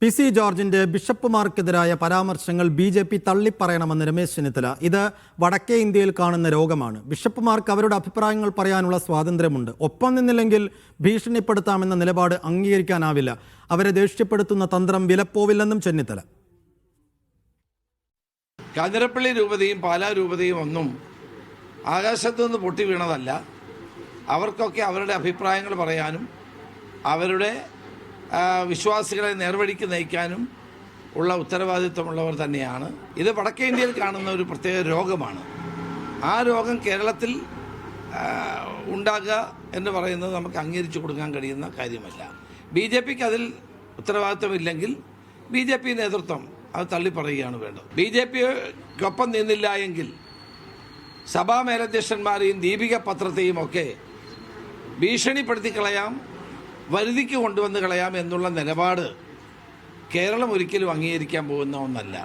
PC. ജോർജിന്റെ ബിഷപ്പുമാർക്കെതിരായ പരാമർശങ്ങൾ BJP. തള്ളിപ്പറയണമെന്ന് Ramesh Chennithala. ഇത് വടക്കേ ഇന്ത്യയിൽ കാണുന്ന രോഗമാണ്. ബിഷപ്പുമാർക്ക് അവരുടെ അഭിപ്രായങ്ങൾ പറയാനുള്ള സ്വാതന്ത്ര്യമുണ്ട്. ഒപ്പം നിന്നില്ലെങ്കിൽ ഭീഷണിപ്പെടുത്താമെന്ന നിലപാട് അംഗീകരിക്കാനാവില്ല. അവരെ ദേഷ്യപ്പെടുത്തുന്ന തന്ത്രം വിലപ്പോവില്ലെന്നും ചെന്നിത്തല. കാഞ്ഞിരപ്പള്ളി രൂപതയും പാലാ രൂപതയും ഒന്നും ആകാശത്തുനിന്ന് പൊട്ടി വീണതല്ല. അവർക്കൊക്കെ അവരുടെ അഭിപ്രായങ്ങൾ പറയാനും അവരുടെ വിശ്വാസികളെ നേർവഴിക്ക് നയിക്കാനും ഉള്ള ഉത്തരവാദിത്വമുള്ളവർ തന്നെയാണ്. ഇത് വടക്കേ ഇന്ത്യയിൽ കാണുന്ന ഒരു പ്രത്യേക രോഗമാണ്. ആ രോഗം കേരളത്തിൽ ഉണ്ടാകുക എന്ന് പറയുന്നത് നമുക്ക് അംഗീകരിച്ചു കൊടുക്കാൻ കഴിയുന്ന കാര്യമല്ല. ബി.ജെ.പിക്ക് അതിൽ ഉത്തരവാദിത്വമില്ലെങ്കിൽ ബി.ജെ.പി. നേതൃത്വം അത് തള്ളിപ്പറയുകയാണ് വേണ്ടത്. ബി.ജെ.പിക്കൊപ്പം നിന്നില്ല എങ്കിൽ സഭാ മേലധ്യക്ഷന്മാരെയും ദീപിക പത്രത്തെയും ഒക്കെ ഭീഷണിപ്പെടുത്തി കളയാം, വരുതിക്ക് കൊണ്ടുവന്ന് കളയാം എന്നുള്ള നിലപാട് കേരളം ഒരിക്കലും അംഗീകരിക്കാൻ പോകുന്ന ഒന്നല്ല.